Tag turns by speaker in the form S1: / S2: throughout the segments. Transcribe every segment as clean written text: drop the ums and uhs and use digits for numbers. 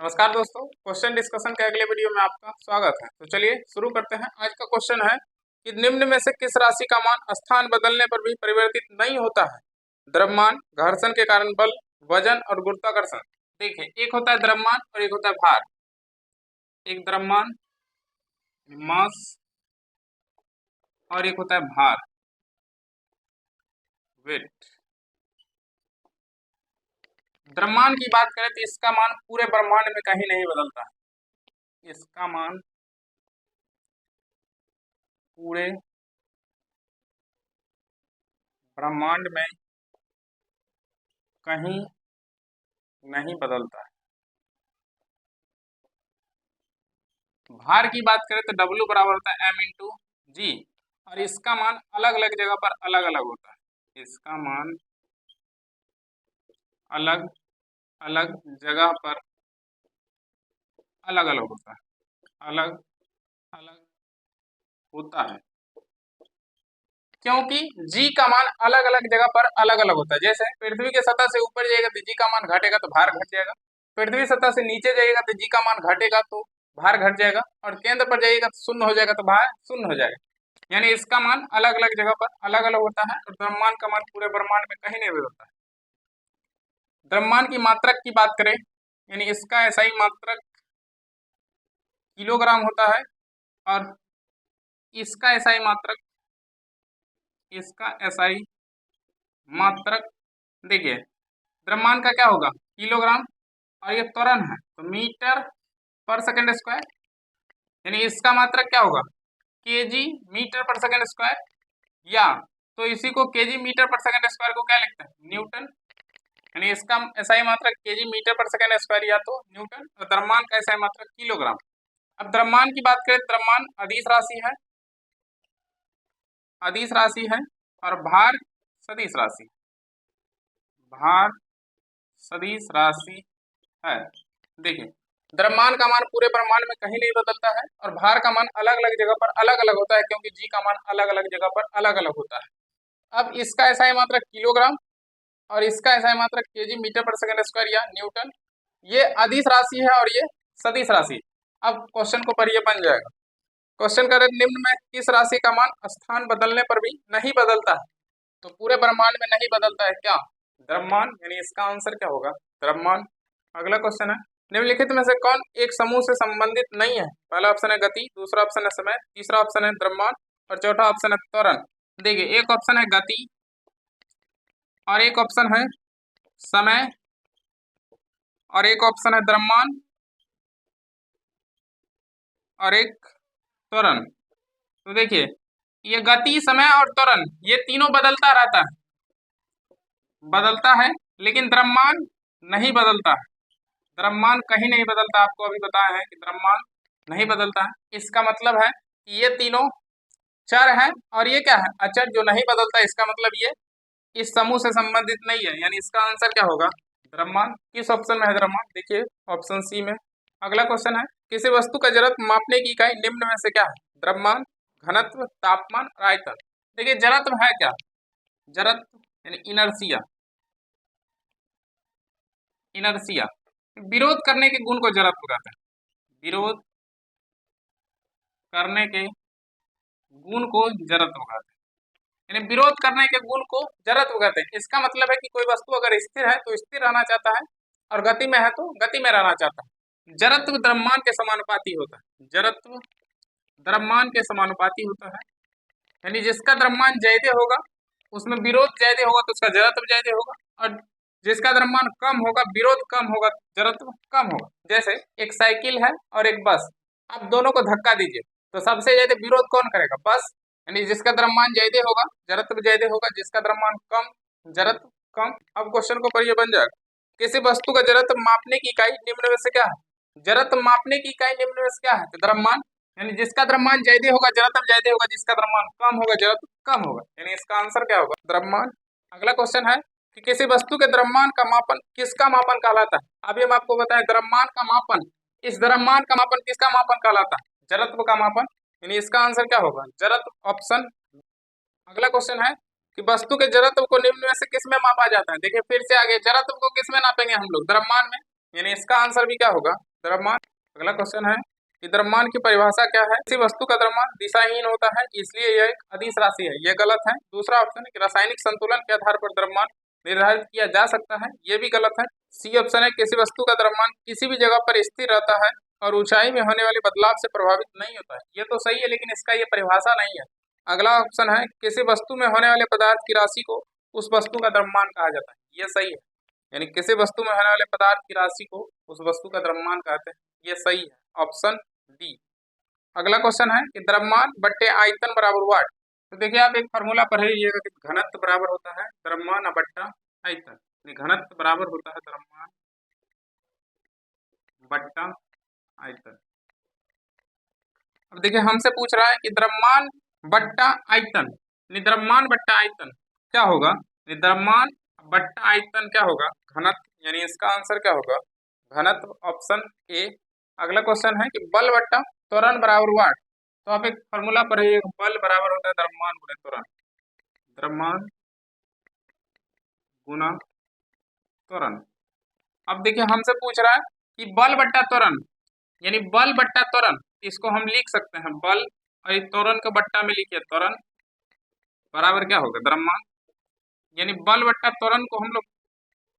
S1: नमस्कार दोस्तों, question discussion के अगले वीडियो में आपका स्वागत है। तो चलिए शुरू करते हैं। आज का क्वेश्चन है कि निम्न में से किस राशि का मान स्थान बदलने पर भी परिवर्तित नहीं होता है? द्रव्यमान, घर्षण के कारण बल, वजन और गुरुत्वाकर्षण। देखिए, एक होता है द्रव्यमान और एक होता है भार। एक द्रव्यमान मास और एक होता है भार वेट। द्रव्यमान की बात करें तो इसका मान पूरे ब्रह्मांड में कहीं नहीं बदलता है। इसका मान पूरे ब्रह्मांड में कहीं नहीं बदलता है। भार की बात करें तो W बराबर होता है M×G और इसका मान अलग अलग जगह पर अलग अलग होता है। इसका मान अलग अलग जगह पर अलग अलग होता है। अलग अलग होता है क्योंकि G का मान अलग अलग जगह पर अलग अलग होता है। जैसे पृथ्वी के सतह से ऊपर जाएगा तो G का मान घटेगा तो भार घट जाएगा। पृथ्वी सतह से नीचे जाएगा तो G का मान घटेगा तो भार घट जाएगा। और केंद्र पर जाएगा तो शून्य हो जाएगा तो भार शून्य हो जाएगा। यानी इसका मान अलग अलग जगह पर अलग अलग होता है और द्रव्यमान का मान पूरे ब्रह्मांड में कहीं नहीं बदलता है। द्रव्यमान की मात्रक की बात करें, यानी इसका SI मात्रक किलोग्राम होता है और इसका SI मात्रक देखिए, द्रव्यमान का क्या होगा किलोग्राम और ये त्वरण है तो मीटर पर सेकंड स्क्वायर, यानी इसका मात्रक क्या होगा केजी मीटर पर सेकंड स्क्वायर, या तो इसी को केजी मीटर पर सेकंड स्क्वायर को क्या लिखते हैं न्यूटन, यानी इसका SI मात्रक केजी मीटर पर सेकंड स्क्वायर या तो न्यूटन और द्रव्यमान का SI मात्रक किलोग्राम। अब द्रव्यमान की बात करें, द्रव्यमान अदिश राशि है और भार सदिश राशि है। देखिए, द्रव्यमान का मान पूरे ब्रह्मांड में कहीं नहीं बदलता है और भार का मान अलग अलग जगह पर अलग अलग होता है क्योंकि G का मान अलग अलग जगह पर अलग अलग होता है। अब इसका SI मात्रक किलोग्राम और इसका SI मात्रक केजी मीटर पर सेकंड स्क्वायर या न्यूटन। ये अदिश राशि है और ये सदिश राशि। अब क्वेश्चन को पढ़िए, बन जाएगा। क्वेश्चन करें, निम्न में किस राशि का मान स्थान बदलने पर भी नहीं बदलता है? तो पूरे ब्रह्मांड में नहीं बदलता है क्या? द्रव्यमान, यानी इसका आंसर क्या होगा द्रव्यमान। अगला क्वेश्चन है, निम्नलिखित में से कौन एक समूह से संबंधित नहीं है? पहला ऑप्शन है गति, दूसरा ऑप्शन है समय, तीसरा ऑप्शन है द्रव्यमान और चौथा ऑप्शन है त्वरण। देखिए, एक ऑप्शन है गति और एक ऑप्शन है समय और एक ऑप्शन है द्रव्यमान और एक त्वरण। तो देखिए, ये गति, समय और त्वरण ये तीनों बदलता है लेकिन द्रव्यमान नहीं बदलता है। द्रव्यमान कहीं नहीं बदलता, आपको अभी बताया है कि द्रव्यमान नहीं बदलता है। इसका मतलब है कि ये तीनों चर है और ये क्या है अचर जो नहीं बदलता। इसका मतलब ये इस समूह से संबंधित नहीं है, यानी इसका आंसर क्या होगा द्रव्यमान। किस ऑप्शन में है द्रव्यमान? देखिए ऑप्शन सी में। अगला क्वेश्चन है, किसी वस्तु का जड़त्व मापने की इकाई निम्न में से क्या है? द्रव्यमान, घनत्व, तापमान और आयतन। देखिए, जड़त्व है क्या? जड़त्व यानी इनर्सिया विरोध करने के गुण को जड़त्व कहते हैं। विरोध करने के गुण को जड़त्व कहते हैं, यानी विरोध करने के गुण को जड़त्व कहते हैं। इसका मतलब है कि कोई वस्तु अगर स्थिर है तो स्थिर रहना चाहता है और गति में है तो गति में रहना चाहता है। जड़त्व द्रव्यमान के समानुपाती होता है। जड़त्व द्रव्यमान के समानुपाती होता है, यानी जिसका द्रव्यमान ज्यादा होगा उसमें विरोध ज्यादा होगा तो उसका जड़त्व ज्यादा होगा, और जिसका द्रव्यमान कम होगा विरोध कम होगा जड़त्व कम होगा। जैसे एक साइकिल है और एक बस, आप दोनों को धक्का दीजिए तो सबसे ज्यादा विरोध कौन करेगा? बस, यानी जिसका द्रव्यमान ज्यादा होगा जड़त्व ज्यादा होगा, जिसका द्रव्यमान कम जड़त्व कम। अब क्वेश्चन को पढ़िए, बन जाएगा। किसी वस्तु का जड़त्व मापने की इकाई निम्न में से क्या है? जड़त्व मापने की इकाई निम्न में से क्या है? तो द्रव्यमान, यानी जिसका द्रव्यमान ज्यादा होगा जड़त्व ज्यादा होगा, जिसका द्रव्यमान कम होगा जड़त्व कम होगा, यानी इसका आंसर क्या होगा द्रव्यमान। अगला क्वेश्चन है कि किसी वस्तु के द्रव्यमान का मापन किसका मापन कहलाता है? अभी हम आपको बताएं द्रव्यमान का मापन, इस द्रव्यमान का मापन किसका मापन कहलाता है? जड़त्व का मापन, यानी इसका आंसर क्या होगा जड़त्व ऑप्शन। अगला क्वेश्चन है कि वस्तु के जड़त्व को निम्न में से किस में मापा जाता है? देखिए फिर से आगे, जड़त्व को किस में नापेंगे हम लोग? द्रव्यमान में, यानी इसका आंसर भी क्या होगा द्रव्यमान। अगला क्वेश्चन है कि द्रव्यमान की परिभाषा क्या है? किसी वस्तु का द्रव्यमान दिशाहीन होता है, इसलिए यह एक अदिश राशि है, यह गलत है। दूसरा ऑप्शन है कि रासायनिक संतुलन के आधार पर द्रव्यमान निर्धारित किया जा सकता है, यह भी गलत है। सी ऑप्शन है किसी वस्तु का द्रव्यमान किसी भी जगह पर स्थिर रहता है और ऊंचाई में होने वाले बदलाव से प्रभावित नहीं होता है, यह तो सही है, लेकिन इसका यह परिभाषा नहीं है। अगला ऑप्शन है किसी वस्तु में होने वाले पदार्थ की राशि को उस वस्तु का द्रव्यमान कहा जाता है, यह सही है। यानी किसी वस्तु में होने वाले पदार्थ की राशि को उस वस्तु का द्रव्यमान कहते हैं, यह सही है, ऑप्शन डी। अगला क्वेश्चन है कि द्रव्यमान बट्टे आयतन बराबर वाट। तो देखिए आप एक फार्मूला पढ़ लीजिएगा कि घनत्व बराबर होता है द्रव्यमान बट्टा आयतन। घनत्व बराबर होता है द्रव्यमान बट्टा आयतन। अब देखिए हमसे पूछ रहा है कि द्रव्यमान बट्टा आयतन, द्रव्यमान बट्टा आयतन क्या होगा? द्रव्यमान बट्टा आयतन क्या होगा? घनत्व, यानी इसका आंसर क्या होगा? घनत्व, ऑप्शन ए। अगला क्वेश्चन है कि बल बट्टा त्वरण बराबर वाट। तो आप एक फॉर्मूला पढ़िए, बल बराबर होता है द्रव्यमान गुणे त्वरण, द्रव्यमान गुना त्वरण। अब देखिए हमसे पूछ रहा है कि बल बट्टा त्वरण, यानी बल बट्टा त्वरण, इसको हम लिख सकते हैं बल और त्वरण के बट्टा में लिखिए त्वरण बराबर क्या होगा? द्रव्यमान। यानी बल बट्टा त्वरण को हम लोग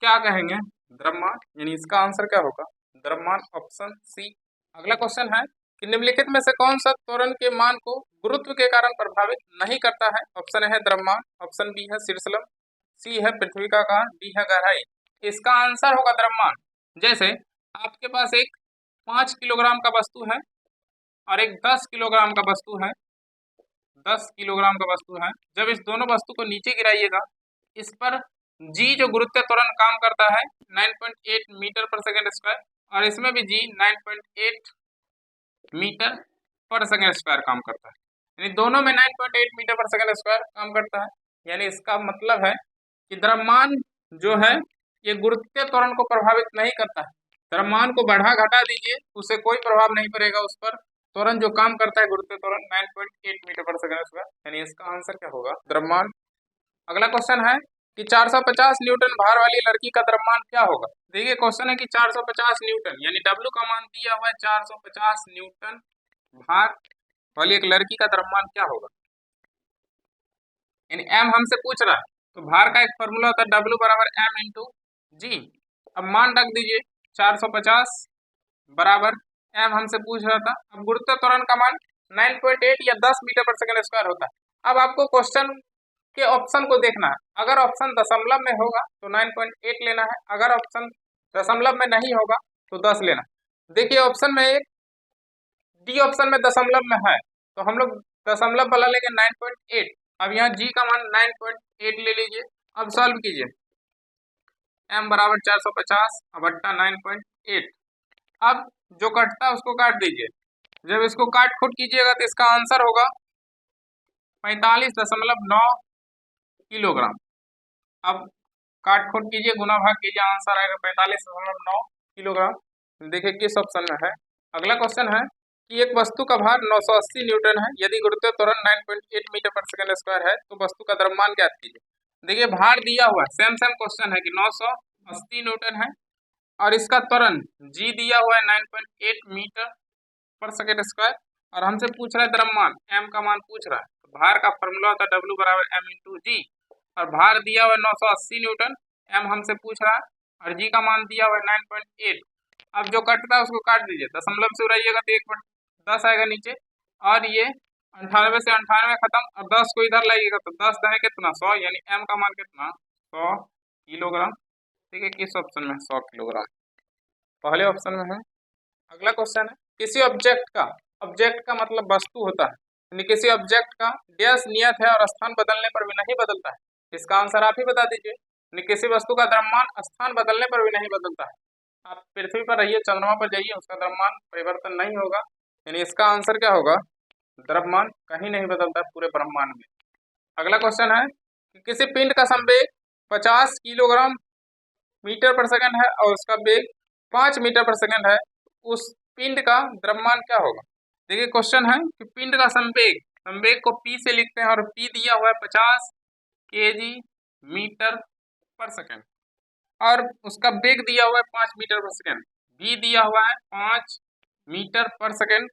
S1: क्या कहेंगे? द्रव्यमान। यानी इसका आंसर क्या होगा? द्रव्यमान, ऑप्शन सी। अगला क्वेश्चन है कि निम्नलिखित में से कौन सा त्वरण के मान को गुरुत्व के कारण प्रभावित नहीं करता है? ऑप्शन है द्रव्यमान, ऑप्शन बी है शीर्षलंब, सी है पृथ्वी का आकार, डी है गहराई। इसका आंसर होगा द्रव्यमान। जैसे आपके पास एक 5 किलोग्राम का वस्तु है और एक 10 किलोग्राम का वस्तु है, 10 किलोग्राम का वस्तु है। जब इस दोनों वस्तु को नीचे गिराइएगा, इस पर जी जो गुरुत्व त्वरण काम करता है 9.8 मीटर पर सेकेंड स्क्वायर, और इसमें भी जी 9.8 मीटर पर सेकेंड स्क्वायर काम करता है। यानी दोनों में 9.8 मीटर पर सेकेंड स्क्वायर काम करता है। यानी इसका मतलब है कि द्रव्यमान जो है ये गुरुत्वीय त्वरण को प्रभावित नहीं करता है। द्रव्यमान को बढ़ा घटा दीजिए, उससे कोई प्रभाव नहीं पड़ेगा उस पर। त्वरण जो काम करता है गुरुत्वीय त्वरण 9.8 मीटर पर सेकेंड स्क्वायर, यानी इसका आंसर क्या होगा? द्रव्यमान। अगला क्वेश्चन है कि 450 न्यूटन भार वाली लड़की का द्रव्यमान क्या होगा? देखिए क्वेश्चन है कि 450 न्यूटन, यानी डब्ल्यू का मान दिया हुआ है 450 न्यूटन भार वाली एक लड़की का द्रव्यमान क्या होगा? यानी एम हमसे पूछ रहा है, तो भार का एक फॉर्मूला होता है डब्ल्यू बराबर एम इंटू जी। अब मान रख दीजिए 450 बराबर एम हमसे पूछ रहा था। अब गुरुत्व त्वरण का मान 9.8 या 10 मीटर पर सेकेंड स्क्वायर होता है। अब आपको क्वेश्चन के ऑप्शन को देखना है। अगर ऑप्शन दशमलव में होगा तो 9.8 लेना है, अगर ऑप्शन दशमलव में नहीं होगा तो 10 लेना है। देखिए ऑप्शन में एक डी ऑप्शन में दशमलव में है, तो हम लोग दशमलव वाला लेंगे 9.8। अब यहाँ जी का मान 9.8 ले लीजिए। अब सॉल्व कीजिए, m बराबर 450 बट्टा 9.8। अब जो कटता है उसको काट दीजिए। जब इसको काट खुट कीजिएगा तो इसका आंसर होगा 45.9 किलोग्राम। अब काट खोट कीजिए, गुना भाग कीजिए, आंसर आएगा 45.9 किलोग्राम। देखिए किस ऑप्शन में है। अगला क्वेश्चन है कि एक वस्तु का भार 980 न्यूटन है, यदि गुरुत्व त्वरण 9.8 मीटर पर सेकेंड स्क्वायर है तो वस्तु का द्रव्यमान ज्ञात कीजिए। देखिए भार दिया हुआ है, सेम क्वेश्चन है कि 980 न्यूटन है और इसका त्वरण जी दिया हुआ है 9.8 मीटर पर सेकेंड स्क्वायर, और हमसे पूछ रहा है द्रव्यमान, एम का मान पूछ रहा है। तो भार का फॉर्मूला होता है डब्ल्यू बराबर एम इंटू जी, और भार दिया हुआ है 980 न्यूटन, एम हमसे पूछ रहा है, और जी का मान दिया हुआ है 9.8। अब जो कटता है उसको काट दीजिए, दशमलव से उड़ाइएगा तो 1/10 आएगा नीचे, और ये 98 से 98 खत्म, और 10 को इधर लाइएगा तो 10 दहे कितना 100, यानी एम का मान कितना 100 किलोग्राम। ठीक है, किस ऑप्शन में 100 किलोग्राम? पहले ऑप्शन में है। अगला क्वेश्चन है किसी ऑब्जेक्ट का मतलब वस्तु होता है, यानी किसी ऑब्जेक्ट का डैश नियत है और स्थान बदलने पर भी नहीं बदलता है। इसका आंसर आप ही बता दीजिए। यानी किसी वस्तु का द्रव्यमान स्थान बदलने पर भी नहीं बदलता है। आप पृथ्वी पर रहिए, चंद्रमा पर जाइए, उसका द्रव्यमान परिवर्तन नहीं होगा। यानी इसका आंसर क्या होगा? द्रव्यमान कहीं नहीं बदलता पूरे ब्रह्मांड में। अगला क्वेश्चन है कि किसी पिंड का संवेग 50 किलोग्राम मीटर पर सेकंड है और उसका वेग 5 मीटर पर सेकंड है, उस पिंड का द्रव्यमान क्या होगा? देखिए क्वेश्चन है कि पिंड का संवेग को p से लिखते हैं, और p दिया हुआ है 50 kg मीटर पर सेकंड, और उसका वेग दिया हुआ है 5 मीटर पर सेकंड। v दिया हुआ है 5 मीटर पर सेकेंड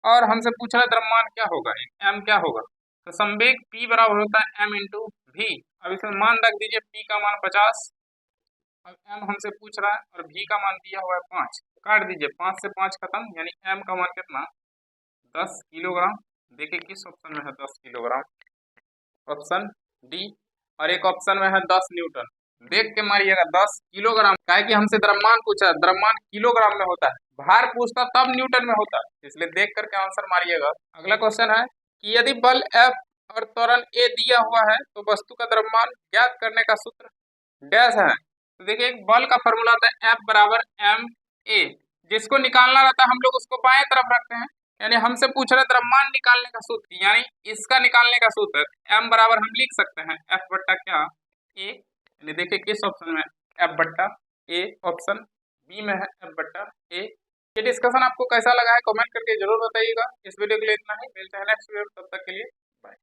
S1: और हमसे पूछ रहा है द्रव्यमान क्या होगा, m क्या होगा। तो संवेग p बराबर होता है m इंटू v। अब इसमें मान रख दीजिए, p का मान 50, अब m हमसे पूछ रहा है और v का मान दिया हुआ है 5। काट दीजिए, 5 से 5 खत्म, यानी m का मान कितना 10 किलोग्राम। देखिए किस ऑप्शन में है 10 किलोग्राम, ऑप्शन डी। और एक ऑप्शन में है 10 न्यूटन। देख के मारिएगा 10 किलोग्राम, काहे कि हमसे द्रव्यमान पूछा है, द्रव्यमान किलोग्राम में होता है, भार पूछता तब न्यूटन में होता है, इसलिए देख करके आंसर मारिएगा। अगला क्वेश्चन है कि यदि बल F और त्वरण A दिया हुआ है तो वस्तु का द्रव्यमान ज्ञात करने का सूत्र डैश है। तो देखिए एक बल का फॉर्मूला होता है F बराबर m a, जिसको निकालना रहता है हम लोग उसको बाएं तरफ रखते हैं, यानी हमसे पूछ रहे द्रव्यमान निकालने का सूत्र, यानी इसका निकालने का सूत्र m बराबर हम लिख सकते हैं F बट्टा क्या a, यानी देखिए किस ऑप्शन में F बट्टा a, ऑप्शन बी में है F बट्टा a। ये डिस्कशन आपको कैसा लगा है कमेंट करके जरूर बताइएगा। इस वीडियो के लिए इतना ही, मिलते हैं नेक्स्ट वीडियो, तब तक के लिए बाय।